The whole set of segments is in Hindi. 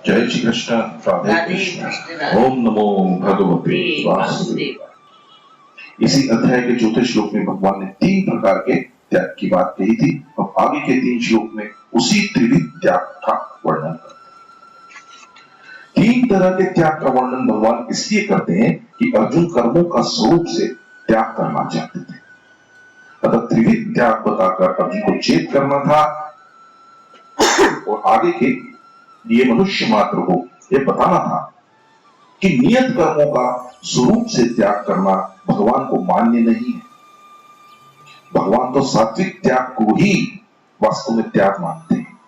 जय श्री कृष्ण, राधे कृष्ण, ओम नमो भगवते वासुदेव। इसी अध्याय के चौथे श्लोक में भगवान ने 3 प्रकार के त्याग की बात कही थी। अब आगे के 3 श्लोक में उसी त्रिविध त्याग का वर्णन करते हैं। 3 तरह के त्याग का वर्णन भगवान इसलिए करते हैं कि अर्जुन कर्मों का स्वरूप से त्याग करना चाहते थे। अतः त्रिविध त्याग बताकर अर्जुन को चेत करना था और आगे के लिए मनुष्य मात्र को यह बताना था कि नियत कर्मों का स्वरूप से त्याग करना भगवान को मान्य नहीं है। भगवान तो सात्विक त्याग को ही वास्तव में त्याग मानते हैं।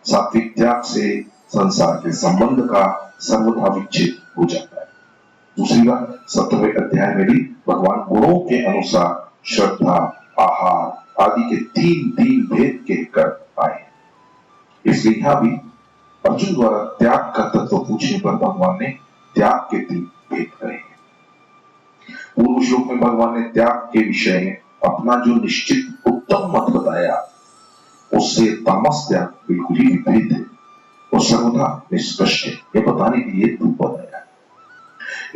सात्विक त्याग से संसार के संबंध का सर्वथा विच्छेद हो जाता है। दूसरी बात, 17वें अध्याय में भी भगवान गुणों के अनुसार श्रद्धा, आहार आदि के 3 भेद कहकर आए। इसलिए यहां भी अर्जुन द्वारा त्याग का तत्व पूछने पर भगवान ने त्याग के 3 भेद कहे। पूर्व श्लोक में भगवान ने त्याग के विषय में अपना जो निश्चित उत्तम मत बताया, उससे तामस त्याग बिल्कुल ही विपरीत है और सर्वथा निष्कर्ष है। यह बताने के लिए तू बताया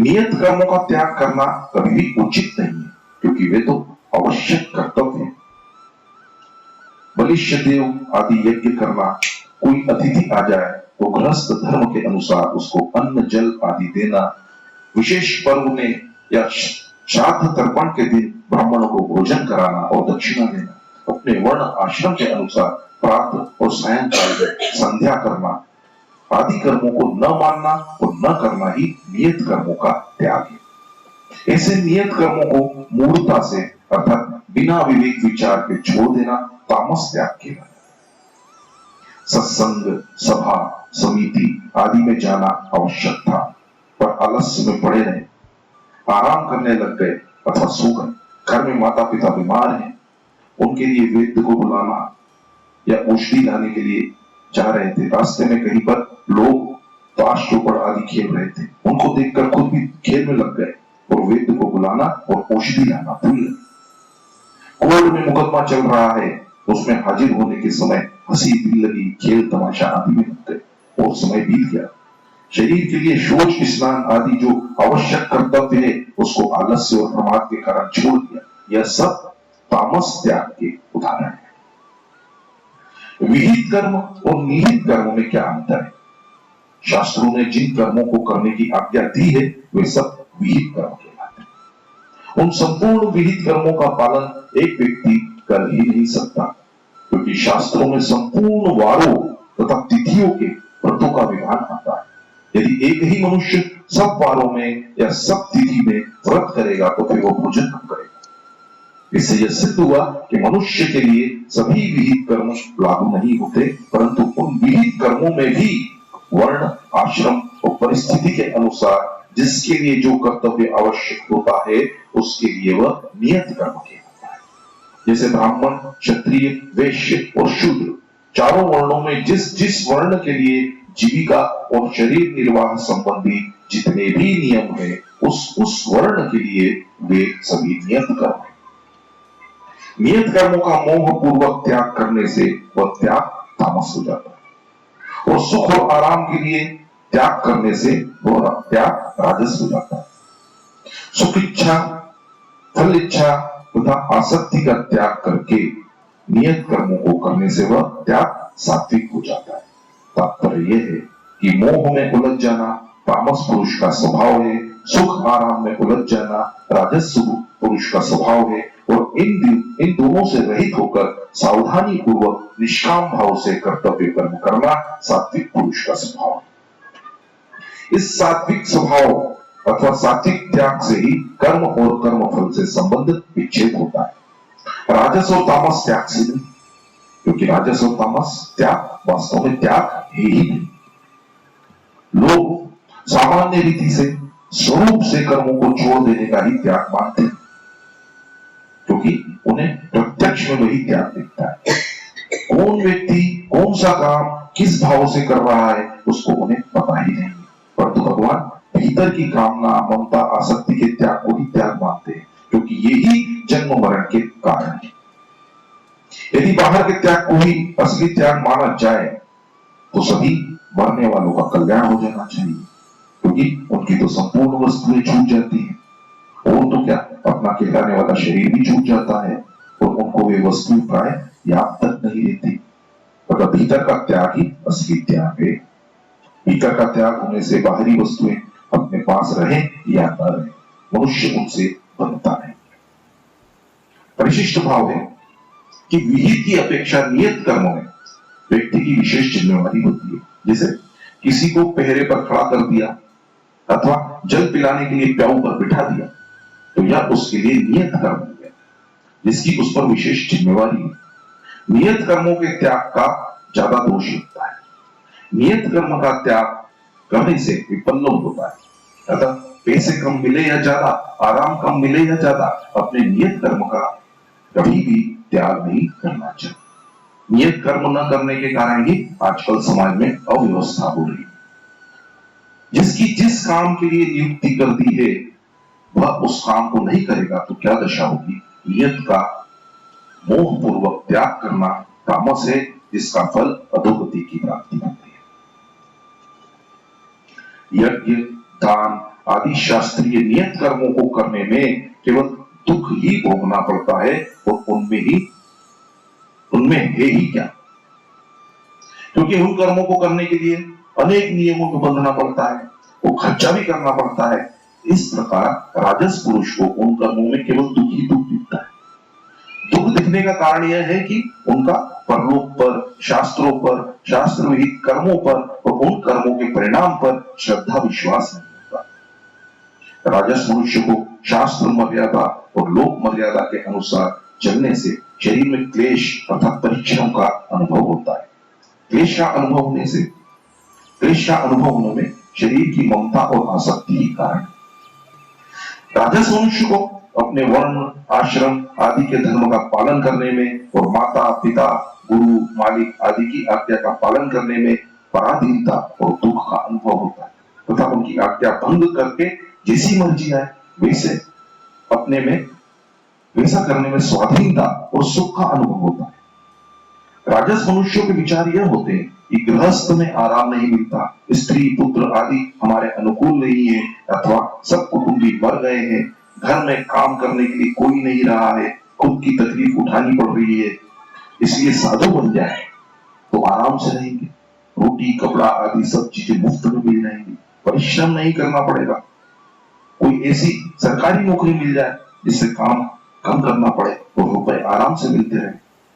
नियत कर्मों का त्याग करना कभी भी उचित नहीं है, क्योंकि वे तो आवश्यक कर्तव्य हैं। बलिष्ठ देव आदि यज्ञ करना, कोई अतिथि आ जाए तो गृहस्थ धर्म के अनुसार उसको अन्न जल आदि देना, विशेष पर्व में या श्राद्ध तर्पण के दिन ब्राह्मणों को भोजन कराना और दक्षिणा देना, अपने वर्ण आश्रम के अनुसार प्रातः और सायंकाल में संध्या करना आदि कर्मों को न मानना और न करना ही नियत कर्मों का त्याग है। ऐसे नियत कर्मों को मूर्खता से अर्थात बिना विवेक विचार के छोड़ देना तामस त्याग कहलाता है। सत्संग, सभा, समिति आदि में जाना आवश्यक था, पर आलस्य में पड़े रहे, आराम करने लग गए अथवा सो गए। घर में माता पिता बीमार हैं, उनके लिए वैद्य को बुलाना या औषधि लाने के लिए जा रहे थे। रास्ते में कहीं पर लोग ताश चौपड़ आदि खेल रहे थे, उनको देखकर खुद भी खेल में लग गए और वैद्य को बुलाना और औषधि लाना भूल गए। कोर्ट में मुकदमा चल रहा है, उसमें हाजिर होने के समय हंसी दिल लगी, खेल तमाशा आदि में लग गए और समय बीत गया। शरीर के लिए शौच स्नान आदि जो आवश्यक कर्तव्य है, उसको आलस्य और प्रमाद के कारण छोड़ दिया। यह सब तामस त्याग के उदाहरण है। विहित कर्म और निहित कर्म में क्या अंतर है? शास्त्रों ने जिन कर्मों को करने की आज्ञा दी है, वे सब विहित कर्म कहलाते हैं। उन संपूर्ण विहित कर्मों का पालन एक व्यक्ति कर ही नहीं सकता, क्योंकि शास्त्रों में संपूर्ण वारों तथा तिथियों के व्रतों का विधान आता है। यदि एक ही मनुष्य सब वारों में या सब तिथि में व्रत करेगा तो फिर वो भोजन कब करेगा? इससे यह सिद्ध हुआ कि मनुष्य के लिए सभी विहित कर्म लागू नहीं होते, परंतु उन विहित कर्मों में भी वर्ण, आश्रम और परिस्थिति के अनुसार जिसके लिए जो कर्तव्य आवश्यक होता है, उसके लिए वह नियत कर्म कहलाता है। जैसे ब्राह्मण, क्षत्रिय, वैश्य और शूद्र चारों वर्णों में जिस जिस वर्ण के लिए जीविका और शरीर निर्वाह संबंधी जितने भी नियम है, उस वर्ण के लिए वे सभी नियत कर्म है। नियत कर्मों का मोह पूर्वक त्याग करने से वह त्याग तामस हो जाता है, और सुख और आराम के लिए त्याग करने से वह त्याग राजस हो जाता है। सुख इच्छा, फल इच्छा तथा आसक्ति का त्याग करके नियत कर्मों को करने से वह त्याग सात्विक हो जाता है। तात्पर्य यह है कि मोह में उलझ जाना तामस पुरुष का स्वभाव है, सुख आराम में उलझ जाना राजस पुरुष का स्वभाव है, और इन दोनों से रहित होकर सावधानी पूर्वक निष्काम भाव से कर्तव्य कर्म करना सात्विक पुरुष का स्वभाव है। इस सात्विक स्वभाव अथवा सात्विक त्याग से ही कर्म और कर्म फल से संबंध विच्छेद होता है। राजस और तामस त्याग से नहीं, क्योंकि राजस और तामस त्याग वास्तव में त्याग है ही नहीं। लोग सामान्य रीति से स्वरूप से कर्मों को छोड़ देने का ही त्याग मानते हैं, क्योंकि उन्हें प्रत्यक्ष में वही त्याग दिखता है। कौन व्यक्ति कौन सा काम किस भाव से कर रहा है, उसको उन्हें पता ही नहीं, परंतु भगवान भीतर की कामना, ममता, आसक्ति के त्याग को ही त्याग मानते हैं, क्योंकि यही जन्म मरण के कारण है। यदि बाहर के त्याग को ही असली त्याग माना जाए तो सभी मरने वालों का कल्याण हो जाना चाहिए, क्योंकि उनकी तो संपूर्ण वस्तुएं छूट जाती हैं। और तो क्या, अपना कहलाने वाला शरीर भी छूट जाता है और उनको वे वस्तुएं प्राय याद तक नहीं रहती। मतलब भीतर का त्याग ही असली त्याग है। भीतर का त्याग होने से बाहरी वस्तुएं अपने पास रहे या न रहे, मनुष्य उनसे बनता है। परिशिष्ट भाव है कि विहित की अपेक्षा नियत कर्मों में व्यक्ति की विशेष जिम्मेवारी होती है। जैसे किसी को पहरे पर खड़ा कर दिया अथवा जल पिलाने के लिए प्याऊ पर बिठा दिया, तो यह उसके लिए नियत कर्म हो गया, जिसकी उस पर विशेष जिम्मेवारी है। नियत कर्मों के त्याग का ज्यादा दोष लगता है। नियत कर्म का त्याग करने से विपल्लव होता है। अतः पैसे कम मिले या ज्यादा, आराम कम मिले या ज्यादा, अपने नियत कर्म का कभी भी त्याग नहीं करना चाहिए। नियत कर्म न करने के कारण ही आजकल समाज में अव्यवस्था हो रही है। जिसकी जिस काम के लिए नियुक्ति कर दी है वह उस काम को नहीं करेगा तो क्या दशा होगी। नियत का मोहपूर्वक त्याग करना तामस है, जिसका फल अधोगति की प्राप्ति होती है। यज्ञ, दान आदि शास्त्रीय नियत कर्मों को करने में केवल दुख ही भोगना पड़ता है और उनमें है ही क्या, क्योंकि उन कर्मों को करने के लिए अनेक नियमों को बंधना पड़ता है, वो खर्चा भी करना पड़ता है। इस प्रकार राजस पुरुष को उन कर्मों में केवल दुख ही दुख दिखता है। दुख दिखने का कारण यह है कि उनका परलोक पर, शास्त्रों पर, शास्त्र विहित कर्मों पर और उन कर्मों के परिणाम पर श्रद्धा विश्वास नहीं होता। राजस मनुष्य को शास्त्र मर्यादा और लोक मर्यादा के अनुसार चलने से शरीर में क्लेश अर्थात परीक्षाओं का अनुभव होता है। क्लेश का अनुभव होने में शरीर की ममता और आसक्ति ही कारण। राजस मनुष्य को अपने वर्ण, आश्रम आदि के धर्म का पालन करने में और माता, पिता, गुरु, मालिक आदि की आज्ञा का पालन करने में पराधीनता और दुख का अनुभव होता है तथा उनकी आज्ञा भंग करके जैसी मर्जी आए वैसा करने में स्वाधीनता और सुख का अनुभव होता है। राजस मनुष्यों के विचार यह होते हैं कि गृहस्थ में आराम नहीं मिलता, स्त्री पुत्र आदि हमारे अनुकूल नहीं है, अथवा सब कुटुंबी मर गए हैं, घर में काम करने के लिए कोई नहीं रहा है, खुद की तकलीफ उठानी पड़ रही है, इसलिए साधु बन जाए तो आराम से रहेंगे, रोटी कपड़ा आदि सब चीजें मुफ्त में मिल जाएंगी, परिश्रम नहीं करना पड़ेगा। कोई ऐसी सरकारी नौकरी मिल जाए जिससे काम कम करना पड़े और रुपए आराम से मिलते रहे।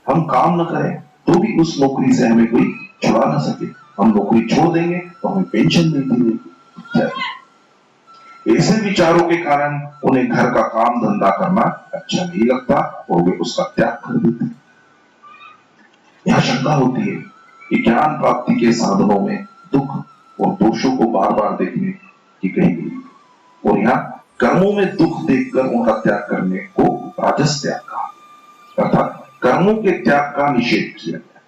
हम काम न करें तो भी उस नौकरी से हमें कोई छुड़ा ना सके, हम नौकरी छोड़ देंगे तो हमें पेंशन मिलती रहेगी। ऐसे विचारों के कारण उन्हें घर का काम धंधा करना अच्छा नहीं लगता और वे उसका त्याग कर देते। यह शंका होती है कि ज्ञान प्राप्ति के साधनों में दुख और दोषों को बार बार देखने की कही गई और यहाँ कर्मों में दुख देखकर उनका त्याग करने को राजस त्याग कहा अर्थात कर्मों के त्याग का निषेध किया गया।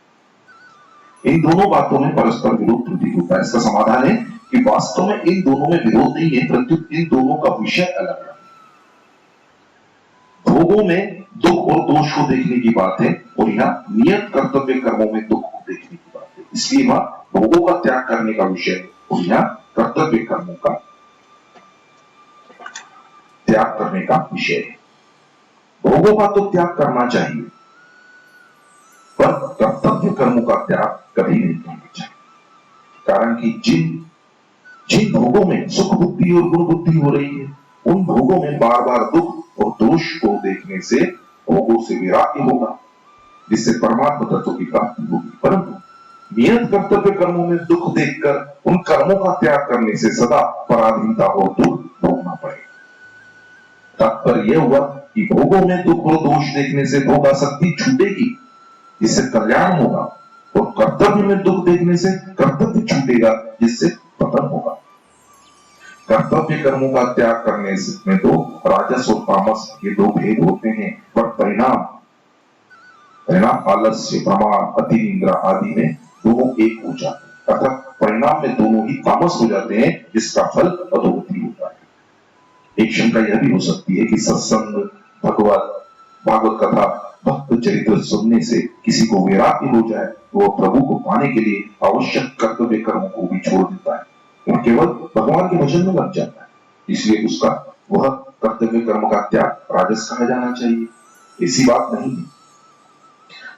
इन दोनों बातों में परस्पर विरोध प्रतीत होता है। इसका समाधान है कि वास्तव में इन दोनों में विरोध नहीं है, परंतु इन दोनों का विषय अलग है। भोगों में दुख और दोष को देखने की बात है और यहाँ नियत कर्तव्य कर्मों में दुख को देखने की बात है, इसलिए वहां भोगों का त्याग करने का विषय है और यहाँ कर्तव्य कर्मों का त्याग करने का विषय है। भोगों का तो त्याग करना चाहिए पर कर्तव्य कर्मों का त्याग कभी नहीं करना चाहिए, कारण कि जिन भोगों में सुख बुद्धि और गुण बुद्धि हो रही है उन भोगों में बार बार दुख और दोष को देखने से भोगों से वैराग्य होगा, जिससे परमात्मा तत्व की प्राप्ति होगी। परंतु नियत कर्तव्य कर्मों में दुख देखकर उन कर्मों का त्याग करने से सदा पराधीनता और दुख भोगना पड़ेगा। तात्पर्य यह हुआ कि भोगों में दुख और दोष देखने से भोगासक्ति छूटेगी, जिससे कल्याण होगा, और कर्तव्य में दुख देखने से कर्तव्य छूटेगा, जिससे पतन होगा। कर्तव्य कर्मों का त्याग करने में तो राजस और तामस ये दो भेद होते हैं, पर परिणाम आलस्य, प्रमाद, अति निद्रा आदि में दोनों एक हो जाते हैं, अर्थात परिणाम में दोनों ही तामस हो जाते हैं, जिसका फल अधोगति होता है। एक शंका यह भी हो सकती है कि सत्संग, भागवत कथा, भक्त चरित्र सुनने से किसी को वैराग्य हो जाए तो वह प्रभु को पाने के लिए आवश्यक कर्तव्य कर्मों को भी छोड़ देता है और केवल भगवान के भजन में लग जाता है। इसलिए उसका वह कर्तव्य कर्म का त्याग राजस कहा जाना चाहिए। ऐसी बात नहीं है।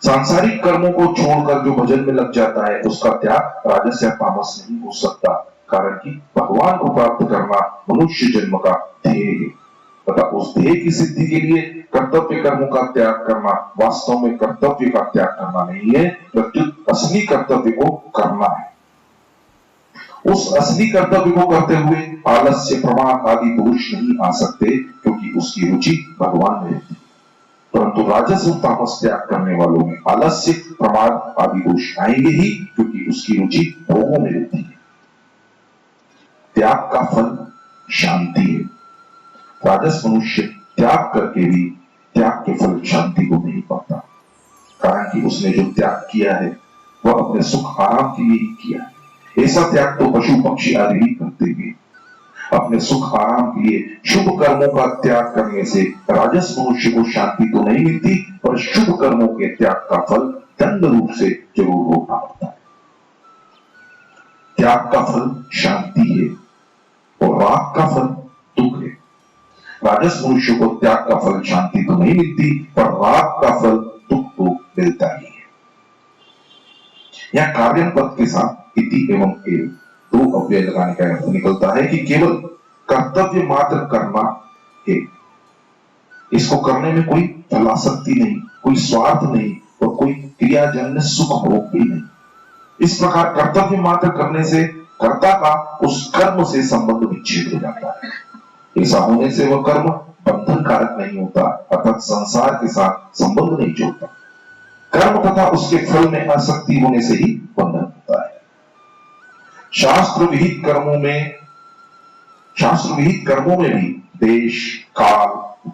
सांसारिक कर्मों को छोड़कर जो भजन में लग जाता है उसका त्याग राजस या तामस नहीं हो सकता, कारण कि भगवान को प्राप्त करना मनुष्य जन्म का ध्येय है तथा उस ध्येय की सिद्धि के लिए कर्तव्य कर्मों का त्याग करना वास्तव में कर्तव्य का त्याग करना नहीं है, प्रत्युत असली कर्तव्य को करना है। उस असली कर्तव्य को करते हुए आलस्य प्रमाद आदि दोष नहीं आ सकते, क्योंकि उसकी रुचि भगवान में रहती है। परंतु राजस और तामस त्याग करने वालों में आलस्य प्रमाद आदि दोष आएंगे ही, क्योंकि उसकी रुचि भोगों में रहती है। त्याग का फल शांति है। राजस मनुष्य त्याग करके भी त्याग के फल शांति को नहीं पाता, कारण कि उसने जो त्याग किया है वह अपने सुख आराम के लिए ही किया है। ऐसा त्याग तो पशु पक्षी आदि भी करते हैं। अपने सुख आराम के लिए शुभ कर्मों का त्याग करने से राजस मनुष्य को शांति तो नहीं मिलती, पर शुभ कर्मों के त्याग का फल दंड रूप से जरूर भोगना पड़ता है। त्याग का फल शांति है और राग का फल दुख है। राजस मनुष्य को त्याग का फल शांति तो नहीं मिलती, पर राग का फल दुख तो मिलता ही है। यह कार्य पद के साथ इति एवं एव दो अव्यय लगाने का अर्थ निकलता है कि केवल कर्तव्य मात्र करना है। इसको करने में कोई फलासक्ति नहीं, कोई स्वार्थ नहीं और कोई क्रियाजन्य सुख भोग भी नहीं। इस प्रकार कर्तव्य मात्र करने से कर्ता का उस कर्म से संबंध विच्छेद हो जाता है। ऐसा होने से वह कर्म बंधन कारक नहीं होता, अर्थात संसार के साथ संबंध नहीं जोड़ता। कर्म तथा उसके फल में आसक्ति होने से ही बंधन होता है। शास्त्र विहित कर्मों में भी देश, काल,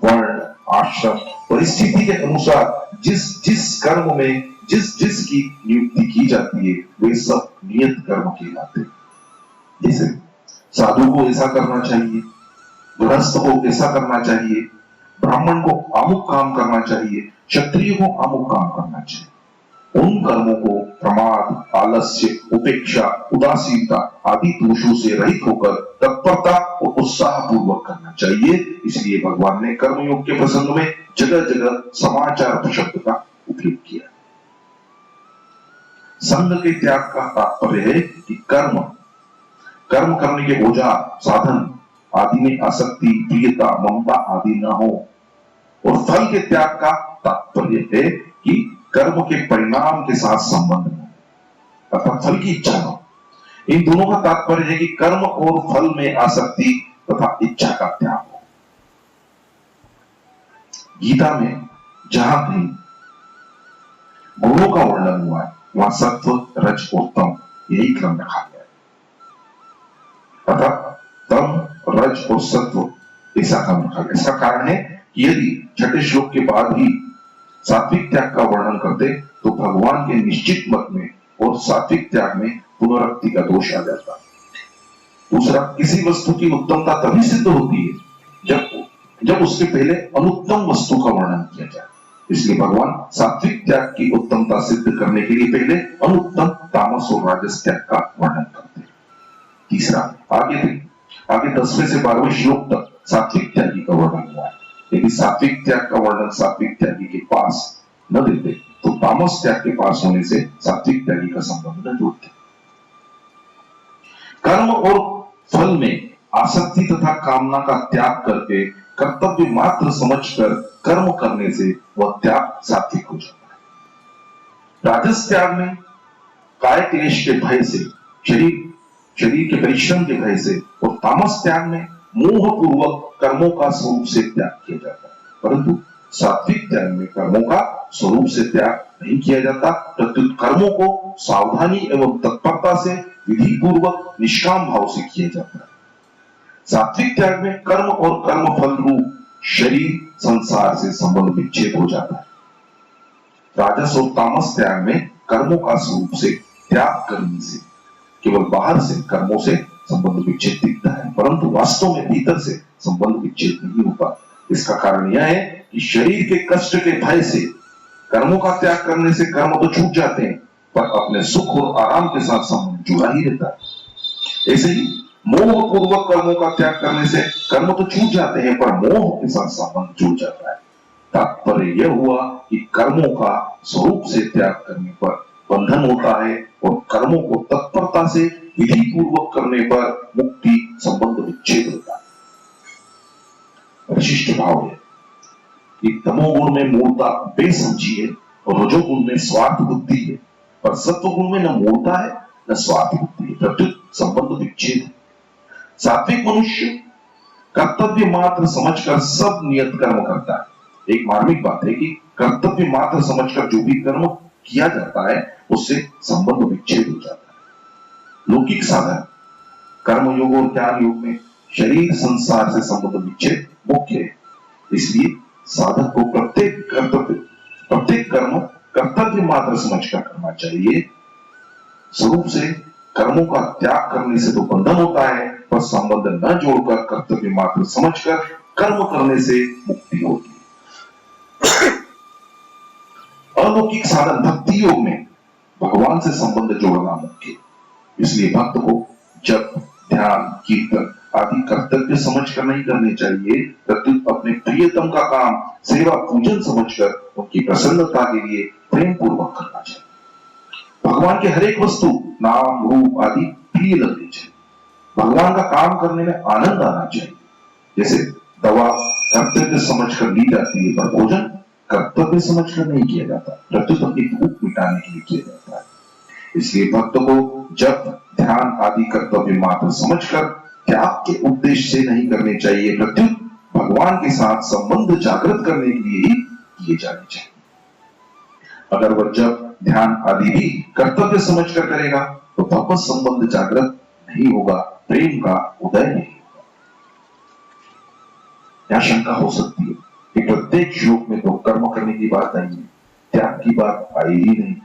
वर्ण, आश्रम, परिस्थिति के अनुसार जिस कर्म में जिस की नियुक्ति की जाती है वे सब नियत कर्म कहलाते हैं। जैसे साधु को ऐसा करना चाहिए, गृहस्थ को ऐसा करना चाहिए, ब्राह्मण को अमुक काम करना चाहिए, क्षत्रिय को अमुक काम करना चाहिए। उन कर्मों को प्रमाद, आलस्य, उपेक्षा, उदासीनता आदि दोषों से रहित होकर तत्परता और उत्साह पूर्वक करना चाहिए। इसलिए भगवान ने कर्मयोग के प्रसंग में जगह जगह समाचार शब्द का उपयोग किया। संग के त्याग का तात्पर्य है कि कर्म करने के औजार, साधन आदि में आसक्ति, प्रियता, ममता आदि न हो। और फल के त्याग का तात्पर्य है कि कर्म के परिणाम के साथ संबंध हो, अर्थात फल की इच्छा हो। इन दोनों का तात्पर्य है कि कर्म और फल में आसक्ति तथा इच्छा का त्याग हो। गीता में जहां कहीं गुणों का वर्णन हुआ है वहां सत्व, रज और तम यही क्रम रखा गया है, अर्थात तम, रज और सत्व ऐसा क्रम रखा गया। इसका कारण है कि यदि छठे श्लोक के बाद ही सात्विक त्याग का वर्णन करते तो भगवान के निश्चित मत में और सात्विक त्याग में पुनरुक्ति का दोष आ जाता। दूसरा, किसी वस्तु की उत्तमता तभी सिद्ध होती है जब उसके पहले अनुत्तम वस्तु का वर्णन किया जाए। इसलिए भगवान सात्विक त्याग की उत्तमता सिद्ध करने के लिए पहले अनुत्तम तामस और राजस त्याग का वर्णन करते हैं। तीसरा, आगे 10वें से 12वें श्लोक तक सात्विक त्यागी का वर्णन हुआ है। यदि सात्विक त्याग का वर्णन सात्विक त्यागी के पास न देते तो तामस त्याग के पास होने से सात्विक त्यागी का संबंध न जोड़ते। कर्म और फल में आसक्ति तथा कामना का त्याग करके कर्तव्य मात्र समझकर कर्म करने से वह त्याग सात्विक हो जाता है। राजस त्याग में काय क्लेश के भय से, शरीर के परिश्रम के भय से, और तामस त्याग में मोह पूर्वक कर्मों का स्वरूप से त्याग किया जाता है। परंतु सात्विक त्याग में कर्मों का स्वरूप से त्याग नहीं किया जाता, प्रत्युत कर्मों को सावधानी एवं तत्परता से विधि पूर्वक निष्काम भाव से किया जाता है। सात्विक त्याग में कर्म और कर्म फल रूप शरीर संसार से संबंध विच्छेद हो जाता है। राजस और तामस त्याग में कर्मों का स्वरूप से त्याग करने से केवल बाहर से कर्मों से संबंध विच्छेद दिखता है, परंतु वास्तव में भीतर से संबंध विच्छेद नहीं होता। इसका कारण यह है कि शरीर के कष्ट के भय से कर्मों का त्याग करने से कर्म तो छूट जाते हैं, पर अपने सुख और आराम के साथ संबंध जुड़ा ही रहता है। ऐसे ही मोह पूर्वक कर्मों का त्याग करने से कर्म तो छूट जाते हैं, पर मोह के साथ संबंध जुड़ जाता है। तात्पर्य यह हुआ कि कर्मों का स्वरूप से त्याग करने पर बंधन होता है, और कर्मों को तत्परता से विधि पूर्वक करने पर मुक्ति संबंध विच्छेद होता है। विशिष्ट भाव है कि तमोगुण में मूर्ता बेसमझी है, और रजोगुण में स्वार्थ बुद्धि है, पर सत्वगुण में न मूर्ता है न स्वार्थ बुद्धि है, प्रत्युत संबंध विच्छेद है। सात्विक मनुष्य कर्तव्य मात्र समझकर सब नियत कर्म करता है। एक मार्मिक बात है कि कर्तव्य मात्र समझकर जो भी कर्म किया जाता है उससे संबंध विच्छेद हो जाता है। लौकिक साधन कर्म योग और ज्ञान योग में शरीर संसार से संबंध विच्छेद मुख्य है। इसलिए साधक को प्रत्येक कर्म कर्तव्य मात्र समझकर करना चाहिए। स्वरूप से कर्मों का त्याग करने से तो बंधन होता है, पर संबंध न जोड़कर कर्तव्य मात्र समझकर कर्म करने से मुक्ति होती है। अलौकिक साधन भक्ति योग में भगवान से संबंध जोड़ना मुख्य है। इसलिए भक्त को जप ध्यान कीर्तन आदि कर्तव्य समझकर नहीं करने चाहिए, प्रत्युत अपने प्रियतम का काम सेवा पूजन समझकर उनकी प्रसन्नता के लिए प्रेम पूर्वक करना चाहिए। भगवान के हर एक वस्तु नाम रूप आदि प्रिय लगनी चाहिए। भगवान का काम करने में आनंद आना चाहिए। जैसे दवा कर्तव्य समझकर ली जाती है, पर भोजन कर्तव्य समझकर नहीं किया जाता, प्रत्युत अपनी भूख मिटाने के लिए किया जाता है। इसलिए भक्त को जप ध्यान आदि कर्तव्य मात्र समझकर त्याग के उद्देश्य से नहीं करने चाहिए, प्रत्युत भगवान के साथ संबंध जागृत करने के लिए ही किए जाने चाहिए। अगर वह जप ध्यान आदि भी कर्तव्य समझकर करेगा तो भगवत संबंध जागृत नहीं होगा, प्रेम का उदय नहीं होगा। यह शंका हो सकती है कि प्रत्येक श्लोक में तो कर्म करने की बात आई है, त्याग की बात आई ही नहीं,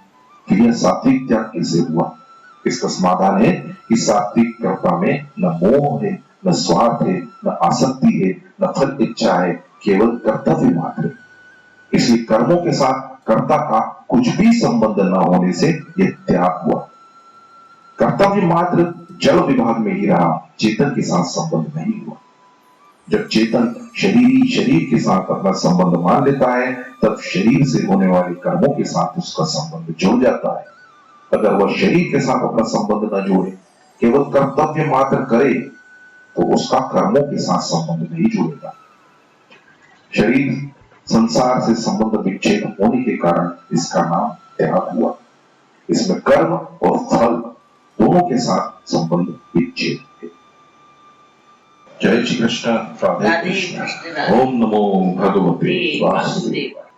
फिर यह सात्विक त्याग कैसे हुआ? इसका समाधान है कि सात्विक कर्ता में न मोह है, न स्वार्थ है, न आसक्ति है, न फल इच्छा है, केवल कर्तव्य मात्र है। इसलिए कर्मों के साथ कर्ता का कुछ भी संबंध न होने से यह त्याग हुआ। कर्तव्य मात्र जड़ विभाग में ही रहा, चेतन के साथ संबंध नहीं हुआ। जब चेतन शरीर के साथ अपना संबंध मान लेता है, तब शरीर से होने वाले कर्मों के साथ उसका संबंध जुड़ जाता है। अगर वह शरीर के साथ अपना संबंध न जोड़े, केवल कर्तव्य मात्र करे, तो उसका कर्मों के साथ संबंध नहीं जुड़ेगा। शरीर संसार से संबंध विच्छेद होने के कारण इसका नाम त्याग हुआ। इसमें कर्म और फल दोनों के साथ संबंध विच्छेद है। जय श्री कृष्ण, राधे कृष्ण। ओम नमो भगवते वासुदेवाय।